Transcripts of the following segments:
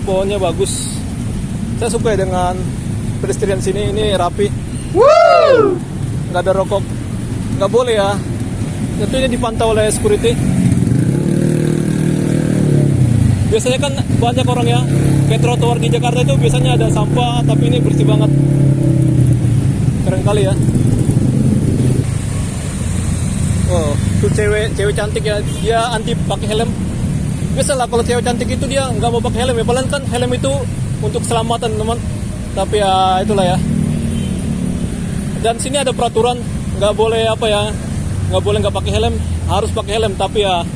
pohonnya bagus. Saya suka ya dengan pedestrian sini, ini rapi. Nggak ada rokok, nggak boleh ya. Tentunya dipantau oleh security. Biasanya kan banyak orang ya, kayak trotoar di Jakarta itu biasanya ada sampah, tapi ini bersih banget. Keren kali ya. Oh, tuh cewek cantik ya, dia anti pakai helm. Biasalah kalau cewek cantik itu dia nggak mau pakai helm ya, padahal kan helm itu untuk keselamatan teman. Tapi ya itulah ya. Dan sini ada peraturan, nggak boleh apa ya, nggak boleh nggak pakai helm, harus pakai helm. Tapi ya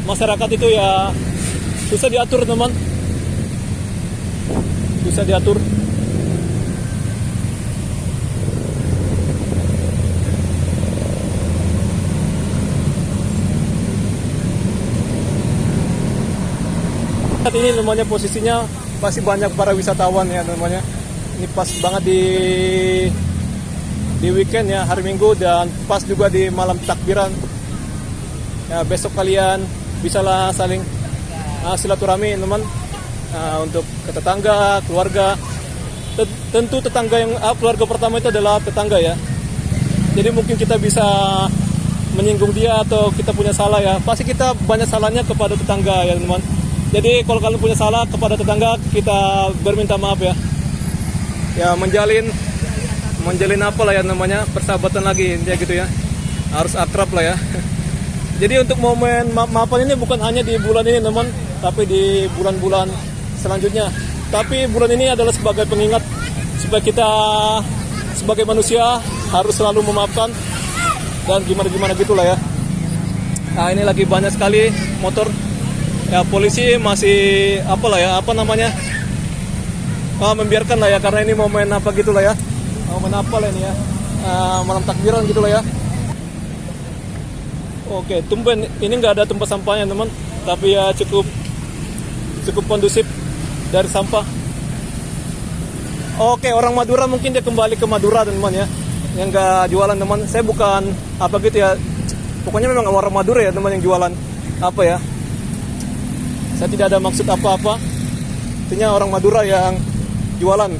masyarakat itu ya susah diatur teman, susah diatur. Saat ini namanya posisinya pasti banyak para wisatawan ya namanya. Ini pas banget di weekend ya, hari Minggu, dan pas juga di malam takbiran. Ya, besok kalian bisalah saling silaturahmi teman, untuk ke tetangga, keluarga. Tentu tetangga yang keluarga pertama itu adalah tetangga ya. Jadi mungkin kita bisa menyinggung dia atau kita punya salah ya. Pasti kita banyak salahnya kepada tetangga ya teman. Jadi kalau kalian punya salah kepada tetangga, kita berminta maaf ya. Ya menjalin apa lah ya namanya, persahabatan lagi ya gitu ya. Harus akrab lah ya. Jadi untuk momen maafan ini bukan hanya di bulan ini teman, tapi di bulan-bulan selanjutnya. Tapi bulan ini adalah sebagai pengingat supaya kita sebagai manusia harus selalu memaafkan dan gimana gitulah ya. Nah ini lagi banyak sekali motor. Ya polisi masih membiarkan lah ya, karena ini momen apa gitulah ya, momen apa lah ini ya, malam takbiran gitulah ya. Oke, tumben ini nggak ada tempat sampahnya teman, tapi ya cukup kondusif dari sampah. Oke, orang Madura mungkin dia kembali ke Madura teman ya, yang nggak jualan teman. Saya bukan apa gitu ya, pokoknya memang orang Madura ya teman yang jualan apa ya. Saya tidak ada maksud apa-apa. Artinya orang Madura yang jualan.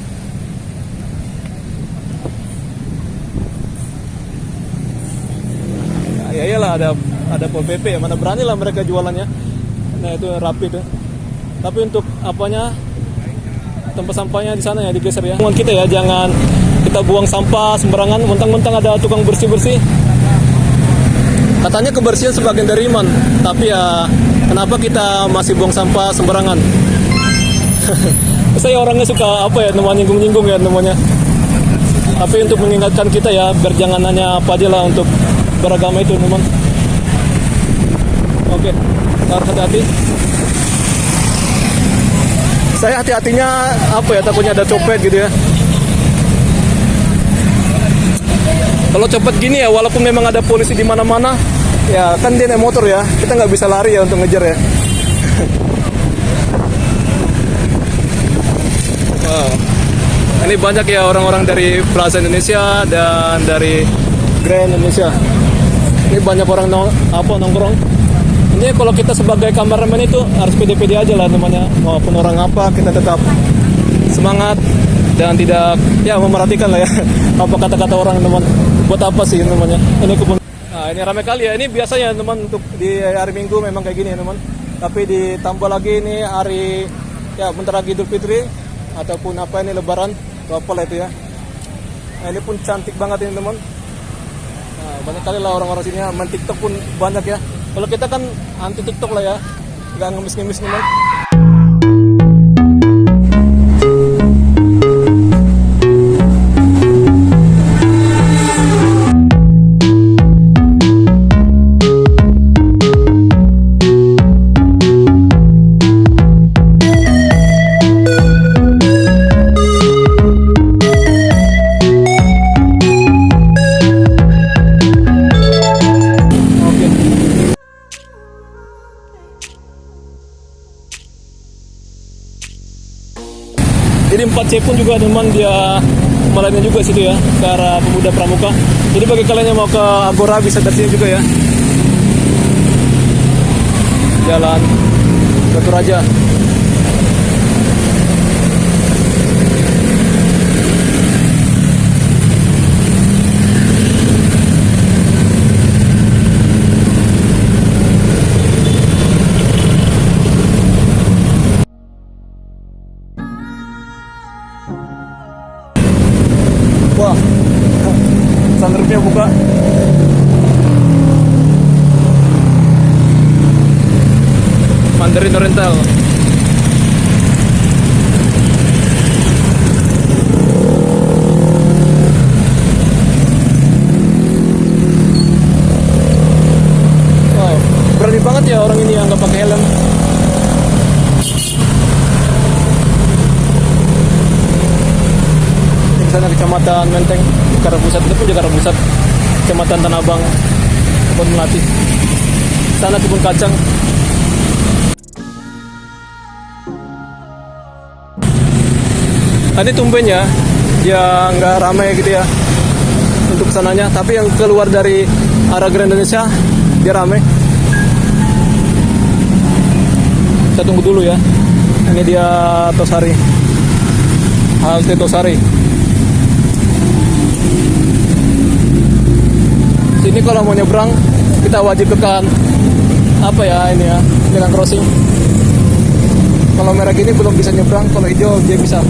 Ya iyalah ada Pol PP ya, mana beranilah mereka jualannya. Nah itu rapi tuh. Tapi untuk apanya, tempat sampahnya di sana ya digeser ya. Kita ya jangan kita buang sampah sembarangan, mentang-mentang ada tukang bersih-bersih. Katanya kebersihan sebagian dari iman, tapi ya kenapa kita masih buang sampah sembarangan? Saya orangnya suka apa ya, namanya nyinggung-nyinggung ya namanya. Tapi untuk mengingatkan kita ya, biar jangan hanya apa aja lah untuk beragama itu teman. Oke, harus hati-hati. Saya hati-hatinya apa ya, takutnya ada copet gitu ya. Kalau copet gini ya, walaupun memang ada polisi di mana-mana, ya kan dia naik motor ya, kita nggak bisa lari ya untuk ngejar ya. Wow. Ini banyak ya orang-orang dari Plaza Indonesia dan dari Grand Indonesia. Ini banyak orang nongkrong. Ini kalau kita sebagai kameramen itu harus pede-pede aja lah namanya. Maupun orang apa, kita tetap semangat dan tidak ya memerhatikan lah ya apa kata-kata orang teman. Buat apa sih namanya? Ini kebun. Nah, ini ramai kali ya. Ini biasanya teman untuk di hari Minggu memang kayak gini ya teman. Tapi ditambah lagi ini hari ya bentar lagi Idul Fitri ataupun apa ini Lebaran atau apa lah itu ya. Nah, ini pun cantik banget ini teman. Nah, banyak kali lah orang-orang sini main TikTok pun banyak ya. Kalau kita kan anti TikTok lah ya, nggak ngemis-ngemis teman. Jadi 4C pun juga teman dia kemarinnya juga situ ya, ke arah Pemuda Pramuka. Jadi bagi kalian yang mau ke Agora bisa dari sini juga ya. Jalan Batu Raja. Mandarin Oriental. Wow, berani banget ya orang ini yang nggak pakai helm. Di sana Kecamatan Menteng, Jakarta Pusat, itu pun Jakarta Pusat, Kecamatan Tanah Abang, Kebun Melati. Sana kebun kacang. Ini tumben ya, dia nggak ramai gitu ya untuk kesananya. Tapi yang keluar dari arah Grand Indonesia, dia ramai. Kita tunggu dulu ya. Ini dia Tosari, halte Tosari. Sini kalau mau nyebrang, kita wajib tekan apa ya ini ya, dengan crossing. Kalau merah gini belum bisa nyebrang, kalau hijau dia bisa.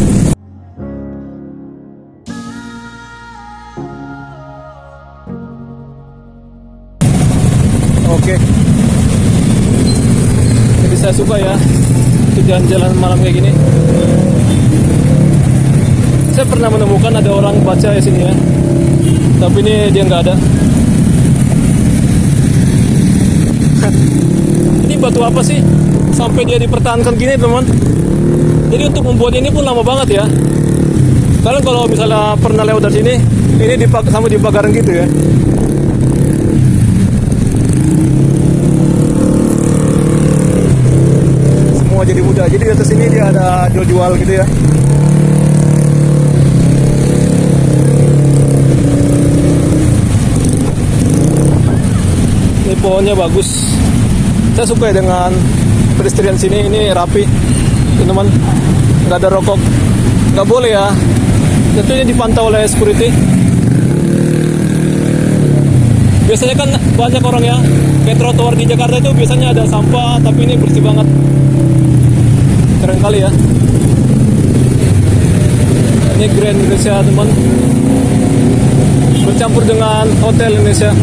Oke. Jadi saya suka ya itu jalan-jalan malam kayak gini. Saya pernah menemukan ada orang baca di sini ya, tapi ini dia nggak ada. Ini batu apa sih sampai dia dipertahankan gini teman? Jadi untuk membuat ini pun lama banget ya. Kalian kalau misalnya pernah lewat dari sini, ini sama dibakaran gitu ya. Semua jadi mudah. Jadi di atas ini dia ada jual-jual gitu ya. Ini pohonnya bagus. Saya suka ya dengan pedestrian sini. Ini rapi, teman-teman. Nggak ada rokok. Nggak boleh ya. Tentunya dipantau oleh security. Biasanya kan banyak orang ya, kayak trotoar di Jakarta itu biasanya ada sampah, tapi ini bersih banget. Keren kali ya. Ini Grand Indonesia teman, bercampur dengan Hotel Indonesia.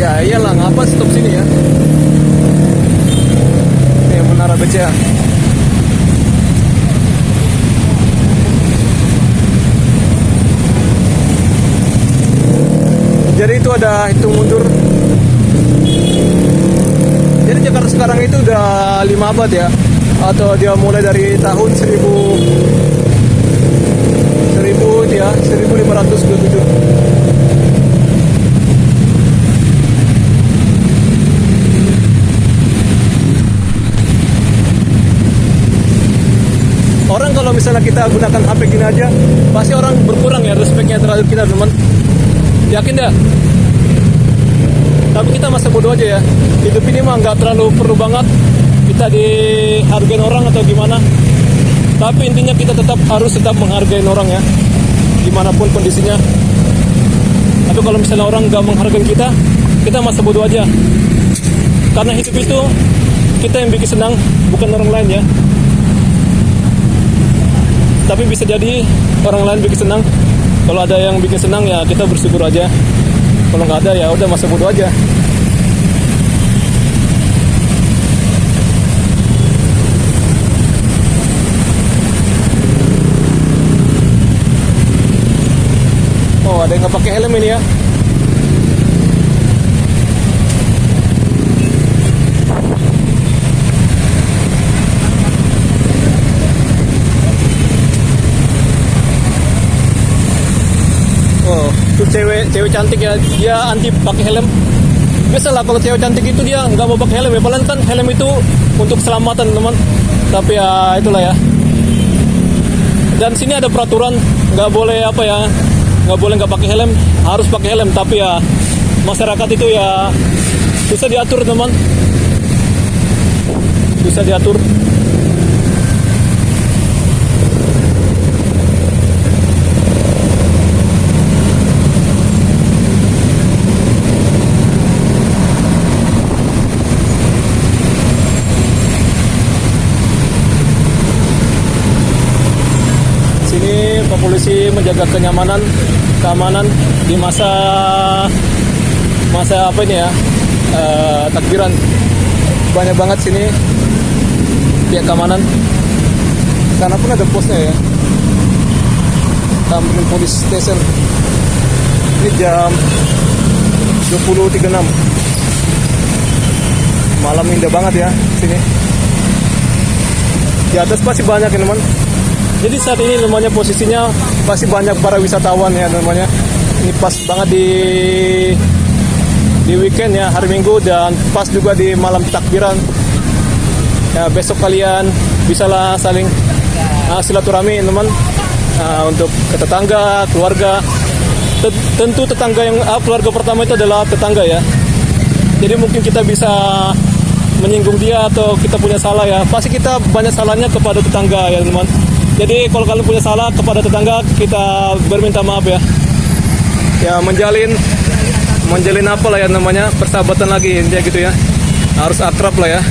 Ya iyalah, ngapa stop sini ya. Ini Menara BCA. Jadi itu ada hitung mundur. Jadi Jakarta sekarang itu udah 5 abad ya, atau dia mulai dari tahun 1527. Orang kalau misalnya kita gunakan HP gini aja, pasti orang berkurang ya respeknya terhadap kita teman. Yakin dah? Tapi kita masa bodoh aja ya. Hidup ini mah nggak terlalu perlu banget kita dihargain orang atau gimana. Tapi intinya kita harus tetap menghargai orang ya, dimanapun kondisinya. Tapi kalau misalnya orang nggak menghargai kita masa bodoh aja. Karena hidup itu kita yang bikin senang, bukan orang lain ya. Tapi bisa jadi orang lain bikin senang. Kalau ada yang bikin senang ya kita bersyukur aja. Kalau nggak ada ya udah masa bodoh aja. Oh, ada yang nggak pakai helm ini ya. Oh, itu cewek cantik ya, dia anti pakai helm. Biasalah kalau cewek cantik itu dia nggak mau pakai helm ya, padahal kan helm itu untuk keselamatan teman. Tapi ya itulah ya. Dan sini ada peraturan nggak boleh nggak pakai helm, harus pakai helm. Tapi ya masyarakat itu ya bisa diatur teman, bisa diatur. Sini ini Pak Polisi menjaga keamanan di masa apa ini ya, takbiran. Banyak banget sini pihak keamanan. Karena pun ada posnya ya, Tamrin Police Station. Ini jam 20.36. Malam indah banget ya sini. Di atas pasti banyak ya teman. Jadi saat ini namanya posisinya pasti banyak para wisatawan ya namanya. Ini pas banget di weekend ya, hari Minggu, dan pas juga di malam takbiran. Ya, besok kalian bisalah saling silaturahmi teman, untuk ke tetangga, keluarga. Tentu tetangga yang keluarga pertama itu adalah tetangga ya. Jadi mungkin kita bisa menyinggung dia atau kita punya salah ya, pasti kita banyak salahnya kepada tetangga ya teman. Jadi kalau kalian punya salah kepada tetangga, kita berminta maaf ya. Ya menjalin apa lah ya namanya, persahabatan lagi intinya gitu ya. Harus akrab lah ya.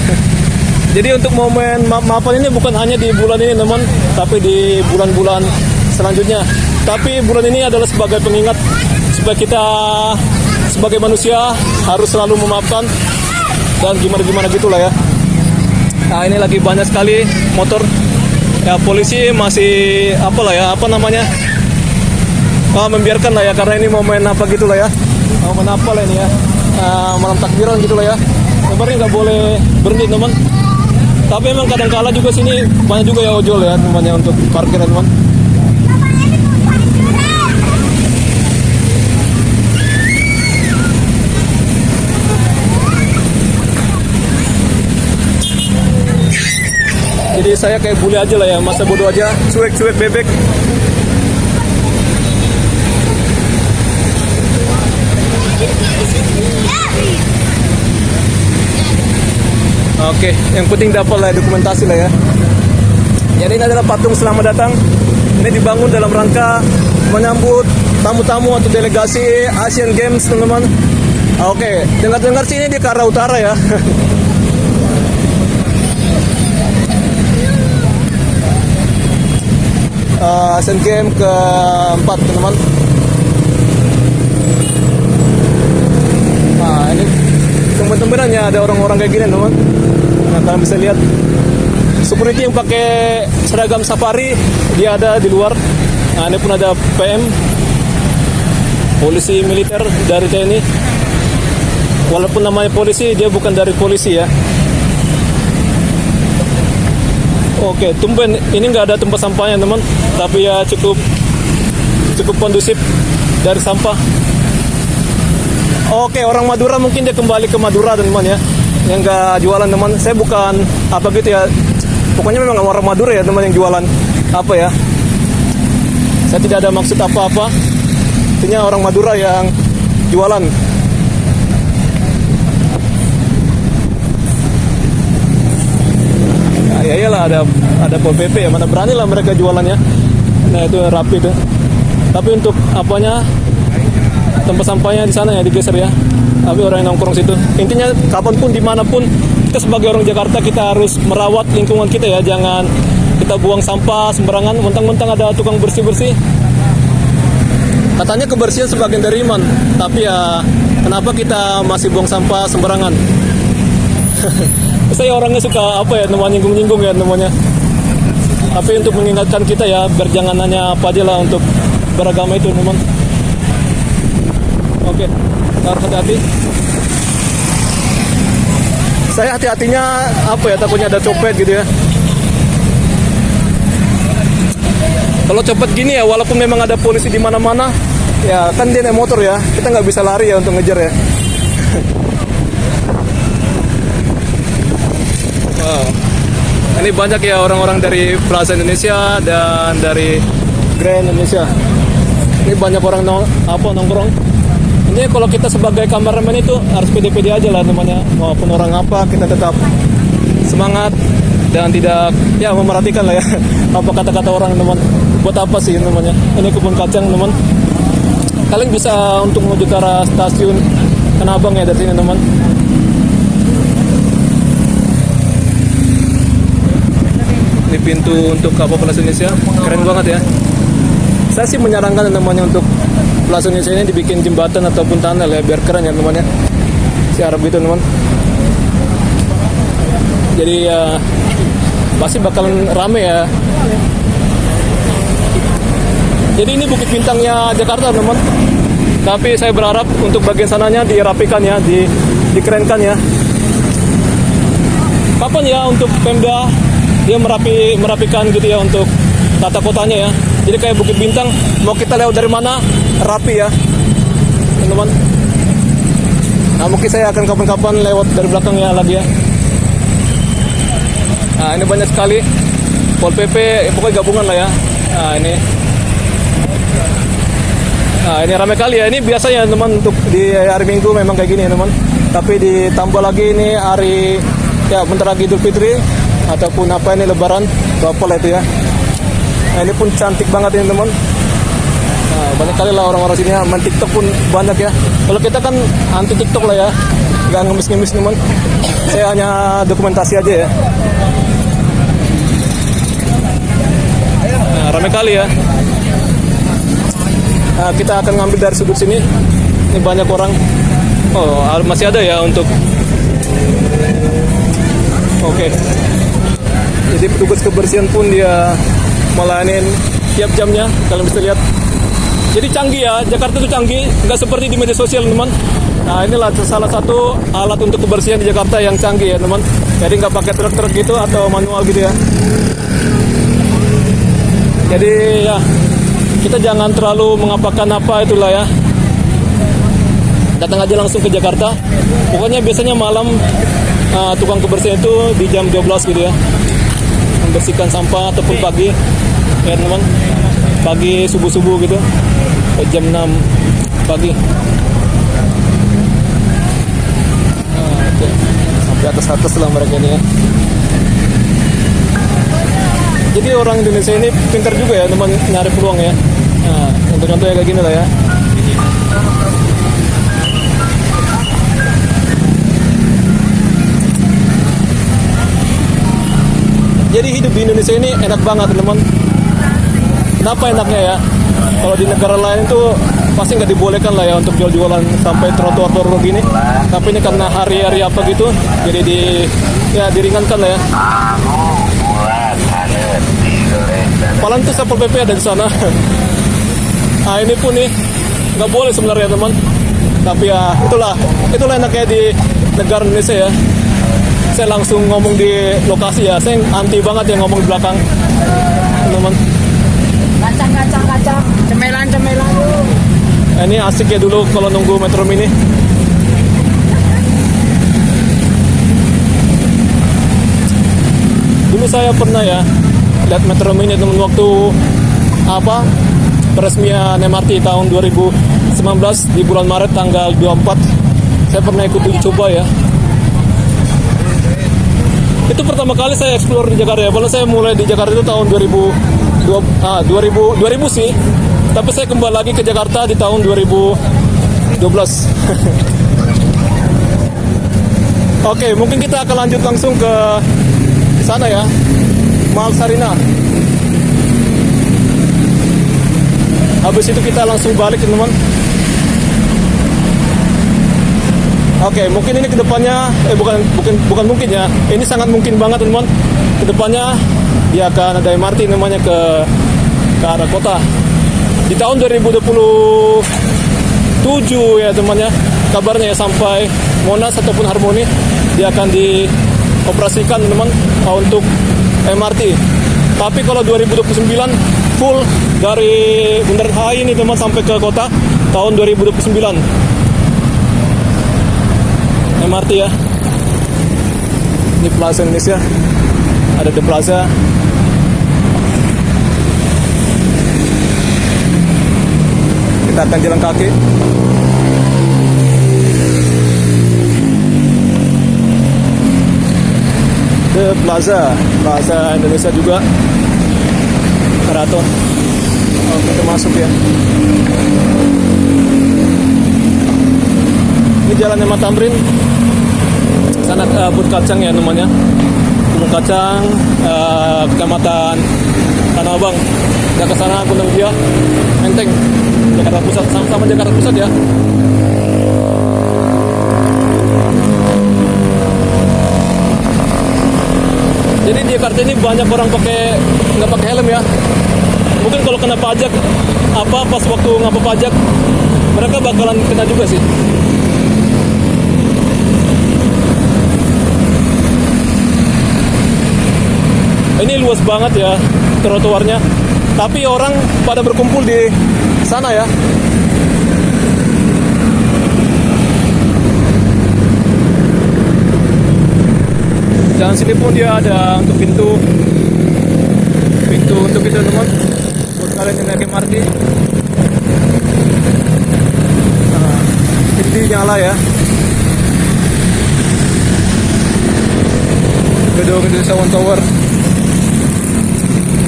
Jadi untuk momen maafan ini bukan hanya di bulan ini teman, tapi di bulan-bulan selanjutnya. Tapi bulan ini adalah sebagai pengingat supaya kita sebagai manusia harus selalu memaafkan dan gimana gitulah ya. Nah ini lagi banyak sekali motor ya, polisi masih membiarkan lah ya, karena ini momen apa gitulah ya, momen apa lah ini ya, malam takbiran gitulah ya. Sebenarnya nggak boleh berhenti teman, tapi memang kadang-kala juga sini banyak juga ya ojol ya temannya untuk parkiran teman. Jadi saya kayak bule aja lah ya, masa bodoh aja, cuek bebek. Oke, yang penting dapat lah dokumentasi lah ya. Jadi ini adalah patung selamat datang. Ini dibangun dalam rangka menyambut tamu-tamu atau delegasi Asian Games teman-teman. Oke, dengar sini di ke arah utara ya. Asian Games keempat teman-teman. Nah ini teman-teman ya, ada orang-orang kayak gini teman. Nah kalian bisa lihat security yang pakai seragam safari, dia ada di luar. Nah ini pun ada PM, polisi militer dari TNI. Walaupun namanya polisi, dia bukan dari polisi ya. Oke, tumben ini nggak ada tempat sampahnya teman, tapi ya cukup kondusif dari sampah. Oke, orang Madura mungkin dia kembali ke Madura teman ya, yang nggak jualan teman. Saya bukan apa gitu ya, pokoknya memang orang Madura ya teman yang jualan apa ya. Saya tidak ada maksud apa-apa, intinya orang Madura yang jualan. Ya iyalah, ada Pol PP ya, mana berani lah mereka jualannya. Nah itu rapi tuh. Tapi untuk apanya, tempat sampahnya di sana ya digeser ya. Tapi orang yang nongkrong situ. Intinya kapanpun dimanapun kita sebagai orang Jakarta, kita harus merawat lingkungan kita ya. Jangan kita buang sampah sembarangan. Mentang-mentang ada tukang bersih-bersih, katanya kebersihan sebagian dari iman. Tapi ya kenapa kita masih buang sampah sembarangan? Saya orangnya suka apa ya, namanya nyinggung-nyinggung ya namanya. Tapi untuk mengingatkan kita ya, biar jangan hanya apa aja lah untuk beragama itu teman. Oke, harus hati-hati. Saya hati-hatinya apa ya, takutnya ada copet gitu ya. Kalau copet gini ya, walaupun memang ada polisi di mana-mana, ya kan dia naik motor ya, kita nggak bisa lari ya untuk ngejar ya. Wow. Ini banyak ya orang-orang dari Plaza Indonesia dan dari Grand Indonesia. Ini banyak orang nongkrong. Ini kalau kita sebagai kameramen itu harus pede-pede aja lah namanya. Maupun orang apa, kita tetap semangat dan tidak ya memerhatikan lah ya apa kata-kata orang teman. Buat apa sih namanya? Ini kebun kacang teman. Kalian bisa untuk menuju ke arah stasiun Tanah Abang ya dari sini teman. Ini pintu untuk kapal Plaza Indonesia, keren banget ya. Saya sih menyarankan namanya untuk Plaza Indonesia ini dibikin jembatan ataupun tunnel ya, biar keren ya teman ya. Saya harap gitu teman. Jadi ya pasti bakalan rame ya. Jadi ini Bukit Bintangnya Jakarta teman. Tapi saya berharap untuk bagian sananya dirapikan ya, dikerenkan ya. Kapan ya untuk Pemda dia merapikan gitu ya untuk tata kotanya ya. Jadi kayak Bukit Bintang mau kita lewat dari mana rapi ya teman-teman. Nah mungkin saya akan kapan-kapan lewat dari belakangnya lagi ya. Nah ini banyak sekali Pol PP pokoknya gabungan lah ya. Nah ini ramai kali ya. Ini biasanya teman untuk di hari Minggu memang kayak gini teman. Tapi ditambah lagi ini hari ya bentar lagi Idul Fitri ataupun apa ini Lebaran Bapol itu ya. Nah ini pun cantik banget ini teman. Nah, banyak kali lah orang-orang sini main TikTok pun banyak ya. Kalau kita kan anti TikTok lah ya, nggak ngemis-ngemis teman. Saya hanya dokumentasi aja ya. Nah, ramai kali ya. Nah, kita akan ngambil dari sudut sini. Ini banyak orang. Oh masih ada ya untuk. Oke. Jadi petugas kebersihan pun dia melayanin tiap jamnya, kalian bisa lihat. Jadi canggih ya, Jakarta itu canggih, nggak seperti di media sosial teman. Nah inilah salah satu alat untuk kebersihan di Jakarta yang canggih ya teman. Jadi nggak pakai truk-truk gitu atau manual gitu ya. Jadi ya kita jangan terlalu mengapakan apa itulah ya. Datang aja langsung ke Jakarta. Pokoknya biasanya malam tukang kebersihan itu di jam 12 gitu ya. Membersihkan sampah ataupun pagi ya teman. Pagi subuh-subuh gitu. Jam 6 pagi. Okay. Sampai atas-atas lah mereka ini ya. Jadi orang Indonesia ini pintar juga ya teman nyari peluang ya. Nah, contoh-contoh kayak gini lah ya. Jadi hidup di Indonesia ini enak banget teman. Kenapa enaknya ya? Kalau di negara lain itu pasti nggak dibolehkan lah ya untuk jual-jualan sampai trotoar-trotoar gini. Tapi ini karena hari-hari apa gitu, jadi diringankan lah ya. Paling tuh Satpol PP ada di sana. Nah ini pun nih nggak boleh sebenarnya teman. Tapi ya itulah enaknya di negara Indonesia ya. Saya langsung ngomong di lokasi ya. Saya anti banget yang ngomong di belakang teman. Kacang, cemelan. Ini asik ya dulu kalau nunggu Metro Mini. Dulu saya pernah ya lihat Metro Mini teman waktu peresmian MRT tahun 2019 di bulan Maret tanggal 24. Saya pernah ikut uji coba ya. Itu pertama kali saya explore di Jakarta ya. Padahal saya mulai di Jakarta itu tahun 2000 sih. Tapi saya kembali lagi ke Jakarta di tahun 2012. Oke, mungkin kita akan lanjut langsung ke sana ya. Mall Sarina. Habis itu kita langsung balik teman-teman. Oke, mungkin ini kedepannya bukan mungkin ya. Ini sangat mungkin banget teman-teman. Kedepannya dia akan ada MRT namanya ke arah kota. Di tahun 2027 ya temannya. Kabarnya ya sampai Monas ataupun Harmoni dia akan dioperasikan teman untuk MRT. Tapi kalau 2029 full dari Bundaran HI ini teman sampai ke kota tahun 2029. MRT ya. Ini Plaza Indonesia. Ada The Plaza. Kita akan jalan kaki. The Plaza Indonesia juga. Keraton. Oh, kita masuk ya. Ini jalan Mh Tamrin. Sana Kebun Kacang ya namanya. Kebun Kacang, Kecamatan Tanah Abang. Ada ke sana Gunung Dia, Menteng, Jakarta Pusat, sama-sama Jakarta Pusat ya. Jadi di Jakarta ini banyak orang nggak pakai helm ya. Mungkin kalau kena pajak pas waktu ngapa pajak mereka bakalan kena juga sih. Ini luas banget ya trotoarnya, tapi orang pada berkumpul di sana ya. Dan sini pun dia ada untuk pintu untuk itu teman, buat kalian yang naik MRT. Nah, ini nyala ya. Gedung Indonesia One Tower.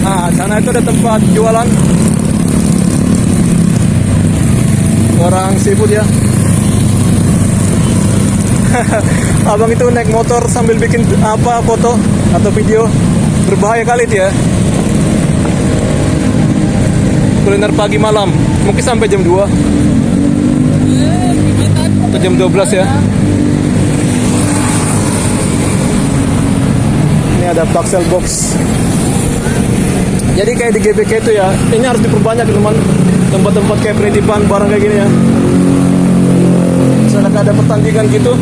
Nah, sana itu ada tempat jualan orang seafood ya. Abang itu naik motor sambil bikin foto atau video, berbahaya kali itu ya. Kuliner pagi malam, mungkin sampai jam 2 atau jam 12 ya. Ini ada Paxel Box. Jadi kayak di GBK itu ya, ini harus diperbanyak teman, tempat-tempat kayak penitipan barang kayak gini ya. Misalnya ada pertandingan gitu,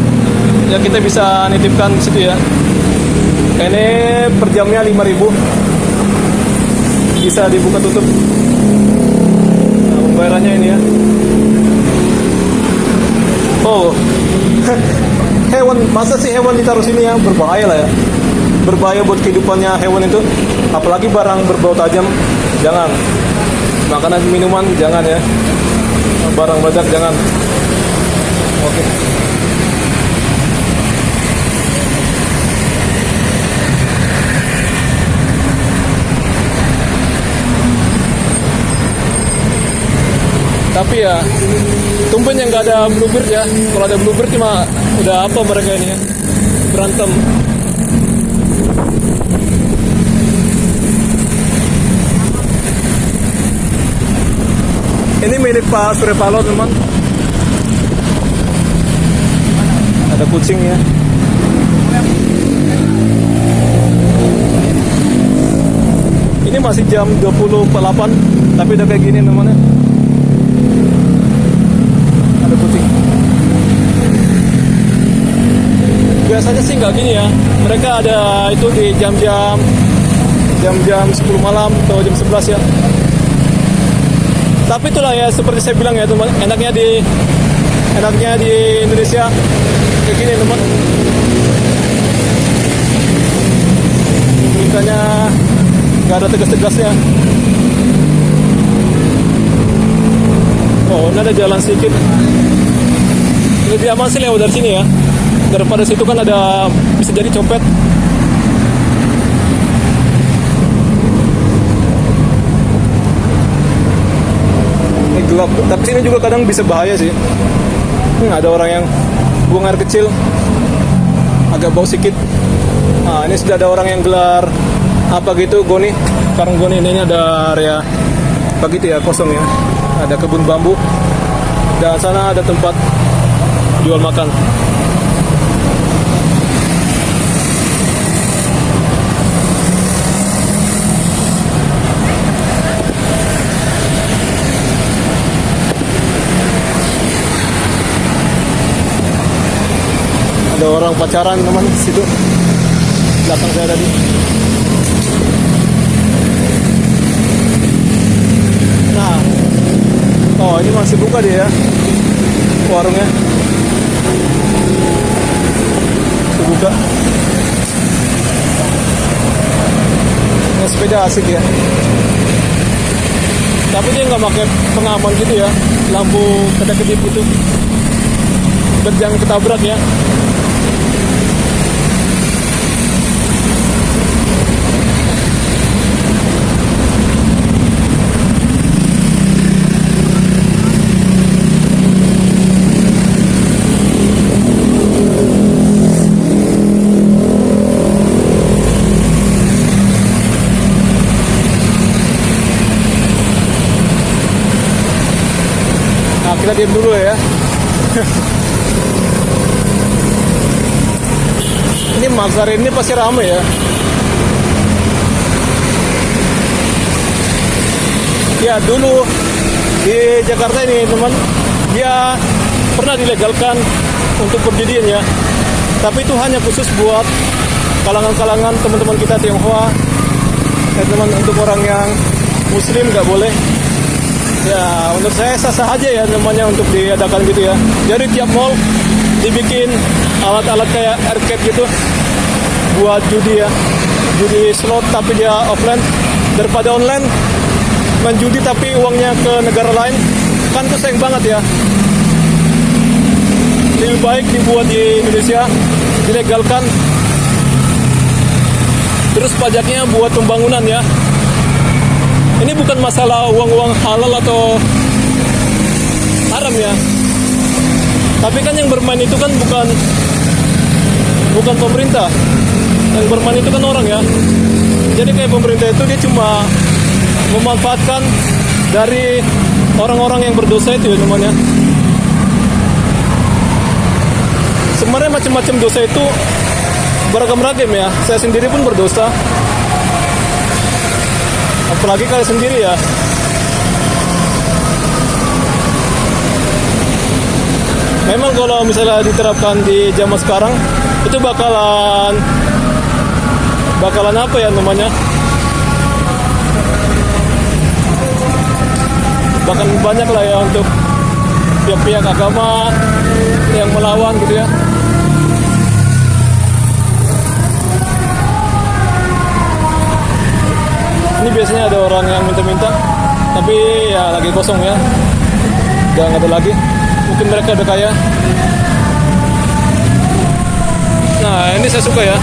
ya kita bisa nitipkan di situ ya. Ini per jamnya 5.000, bisa dibuka tutup. Nah, pembayarannya ini ya. Oh, hewan, masa sih hewan ditaruh sini ya? Berbahaya lah ya. Berbahaya buat kehidupannya hewan itu, apalagi barang berbau tajam, jangan. Makanan minuman jangan ya, barang meledak jangan. Oke. Tapi ya tumben yang nggak ada bluebird ya. Kalau ada bluebird cuma udah apa mereka ini ya, berantem. Ini milik Pak Surya Paloh teman. Ada kucing ya. Ini masih jam 20.08, tapi udah kayak gini namanya. Ada kucing. Biasanya sih nggak gini ya. Mereka ada itu di jam-jam 10 malam atau jam 11 ya. Tapi itulah ya, seperti saya bilang ya teman, enaknya di Indonesia kayak gini teman. Beritanya nggak ada tegas-tegasnya. Oh, ini ada jalan sedikit. Lebih aman sih lewat dari sini ya, daripada situ kan ada bisa jadi copet. Gelap, tapi sini juga kadang bisa bahaya sih. Ada orang yang buang air kecil, agak bau sedikit. Nah, ini sudah ada orang yang gelar apa gitu, goni. Karang goni ini ada area begitu ya, kosong ya. Ada kebun bambu dan sana ada tempat jual makan. Ada orang pacaran teman situ, belakang saya tadi. Nah, oh ini masih buka dia ya, warungnya masih buka. Ini sepeda asik ya, tapi dia nggak pakai pengaman gitu ya, lampu kedap-kedip gitu, biar jangan ketabrak ya. kita diam dulu ya. Ini Makassar ini pasti ramai ya. Ya dulu di Jakarta ini teman, dia pernah dilegalkan untuk perjudian ya. Tapi itu hanya khusus buat kalangan-kalangan teman-teman kita Tionghoa. Ya teman, untuk orang yang Muslim nggak boleh. Ya menurut saya sah-sah aja ya namanya untuk diadakan gitu ya. Jadi tiap mall dibikin alat-alat kayak arcade gitu buat judi ya, judi slot tapi dia offline, daripada online main judi tapi uangnya ke negara lain, kan tuh sayang banget ya. Lebih baik dibuat di Indonesia, dilegalkan, terus pajaknya buat pembangunan ya. Ini bukan masalah uang-uang halal atau haram ya, tapi kan yang bermain itu kan bukan pemerintah, yang bermain itu kan orang ya. Jadi kayak pemerintah itu dia cuma memanfaatkan dari orang-orang yang berdosa itu ya namanya. Sebenarnya macam-macam dosa itu beragam-ragam ya. Saya sendiri pun berdosa, apalagi kalian sendiri ya. Memang kalau misalnya diterapkan di zaman sekarang itu bakalan apa ya namanya, bahkan banyak lah ya untuk pihak-pihak agama yang melawan gitu ya. Ini biasanya ada orang yang minta-minta, tapi ya lagi kosong ya, udah nggak ada lagi. Mungkin mereka udah kaya. Nah ini saya suka ya.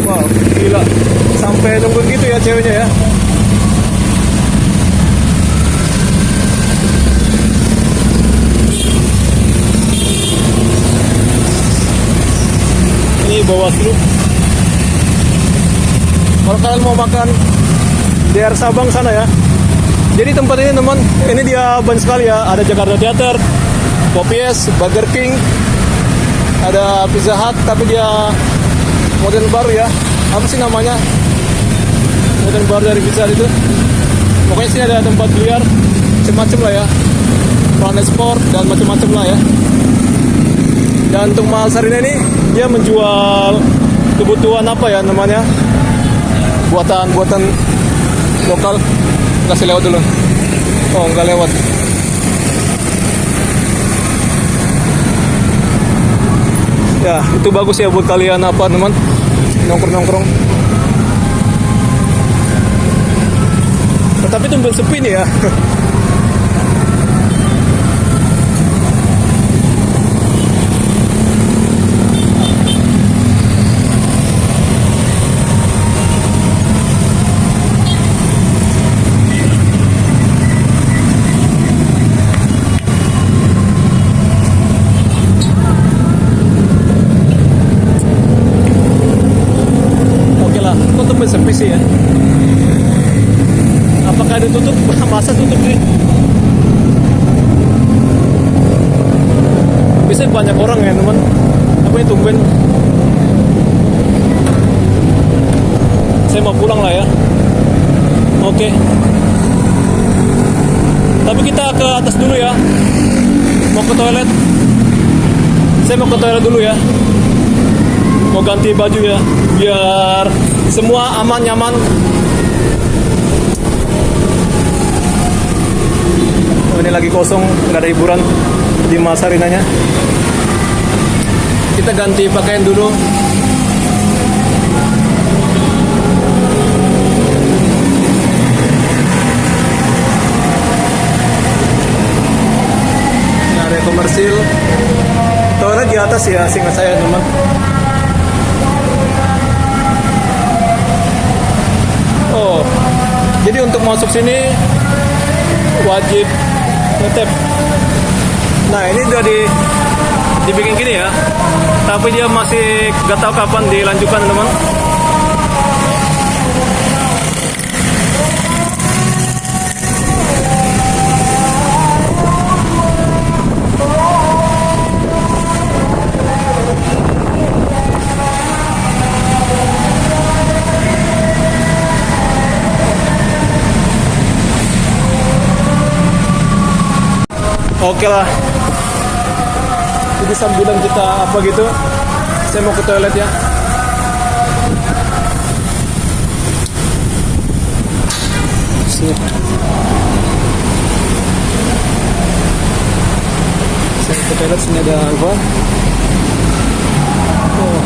Wow, gila. Sampai nunggu gitu ya ceweknya ya. Ini Bawaslu. Kalau kalian mau makan di daerah Sabang sana ya. Jadi tempat ini teman, ini dia banyak sekali ya. Ada Jakarta Theater, Popeyes, Burger King, ada Pizza Hut, tapi dia model baru ya. Apa sih namanya? Model baru dari Pizza Hut itu. Pokoknya sini ada tempat biliar, macam-macam lah ya. Planet Sport dan macam-macam lah ya. Dan untuk Makassar ini dia menjual kebutuhan apa ya namanya, buatan lokal. Kasih lewat dulu. Oh nggak lewat. Ya itu bagus ya buat kalian apa teman, nongkrong. Tetapi tumben sepi nih ya. Sepi sih ya. Apakah ada tutup? Masa tutup nih? Biasanya banyak orang ya teman. Apa ini tumben? Saya mau pulang lah ya. Oke. Tapi kita ke atas dulu ya. Mau ke toilet. Saya mau ke toilet dulu ya. Mau ganti baju ya, biar semua aman nyaman. Oh, ini lagi kosong, nggak ada hiburan di Masarinanya. Kita ganti pakaian dulu. Ini area komersil. Toilet di atas ya, seingat saya teman. Oh, jadi untuk masuk sini wajib ngetap. Nah ini udah di dibikin gini ya. Tapi dia masih gak tahu kapan dilanjutkan teman. Oke lah. Jadi sambilan kita apa gitu, saya mau ke toilet ya. Sini. Saya ke toilet, sini ada apa? Oh.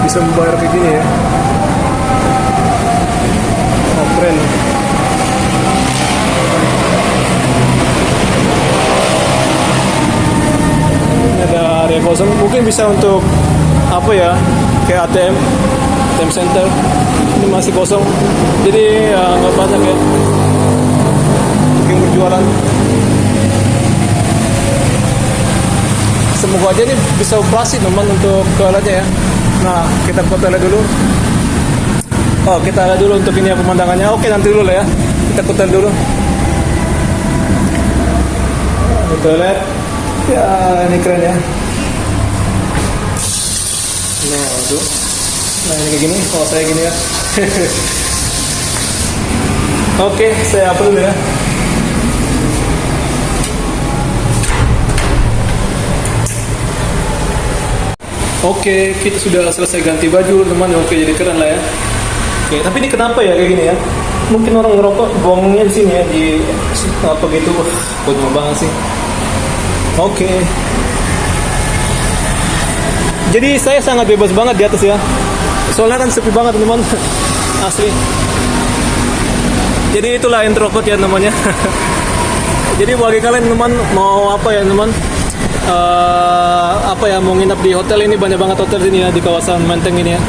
Bisa membayar kayak gini ya. Oh, keren. Ada area kosong, mungkin bisa untuk apa ya, kayak ATM center. Ini masih kosong, jadi nggak banyak ya mungkin berjualan. Semoga aja ini bisa operasi teman untuk toiletnya ya. Nah, kita ke toilet dulu. Oh, kita lihat dulu untuk ini ya pemandangannya. Oke, nanti dulu lah ya, kita ke toilet dulu. Ke toilet. Ya, ini keren ya. Nah, itu. Nah, ini kayak gini. Oh, saya gini ya. Oke, saya upload dulu ya. Oke, kita sudah selesai ganti baju, teman. Oke, jadi keren lah ya. Oke, tapi ini kenapa ya kayak gini ya? Mungkin orang ngerokok buangnya di sini ya, di apa gitu. Bodoh banget sih. Oke. Jadi saya sangat bebas banget di atas ya. Soalnya kan sepi banget teman. Asli. Jadi itulah introvert ya namanya. Jadi bagi kalian teman mau apa ya teman? Apa ya, mau nginap di hotel ini, banyak banget hotel sini ya di kawasan Menteng ini ya.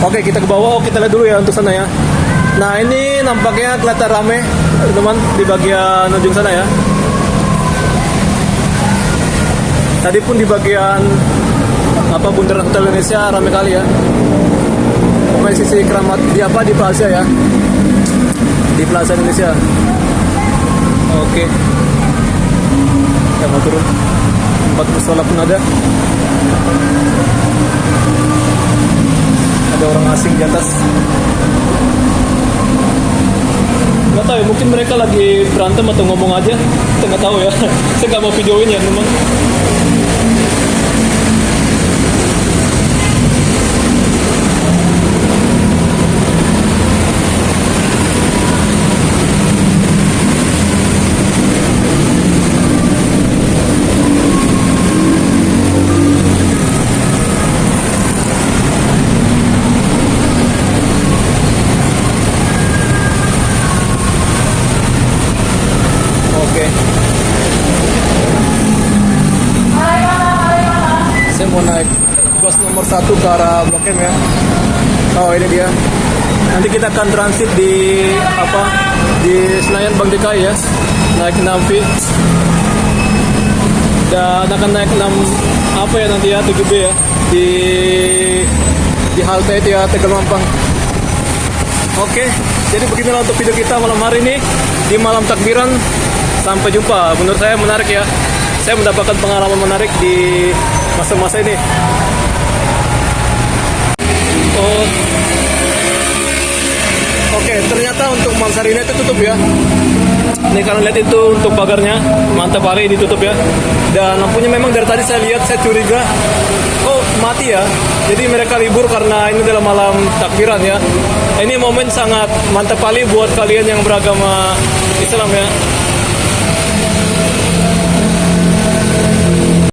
Oke, kita ke bawah. Kita lihat dulu ya untuk sana ya. Nah, ini nampaknya kelihatan rame teman di bagian ujung sana ya. Tadi pun di bagian apa bundaran Hotel Indonesia rame kali ya. Pokoknya sisi Keramat di apa, di Plaza ya, di Plaza Indonesia. Oke. Ya, mau turun. Tempat musola pun ada. Ada orang asing di atas. Nggak tahu ya, mungkin mereka lagi berantem atau ngomong aja, kita nggak tahu ya. Saya nggak mau videoin ya memang. Saya mau naik bus nomor 1 ke arah Blok M ya. Oh, ini dia. Nanti kita akan transit di apa, di Senayan Bank DKI ya, naik 6V dan akan naik 6 apa ya nanti ya, 7B ya, di halte itu ya, Tegal Mampang. Oke, jadi beginilah untuk video kita malam hari ini di malam takbiran. Sampai jumpa. Menurut saya menarik ya. Saya mendapatkan pengalaman menarik di masa-masa ini. Oh, oke, ternyata untuk Mansarina itu tutup ya. Nih kalian lihat itu untuk pagarnya, mantap kali ditutup ya. Dan lampunya memang dari tadi saya lihat, saya curiga, oh mati ya. Jadi mereka libur karena ini adalah malam takbiran ya. Ini momen sangat mantap kali buat kalian yang beragama Islam ya.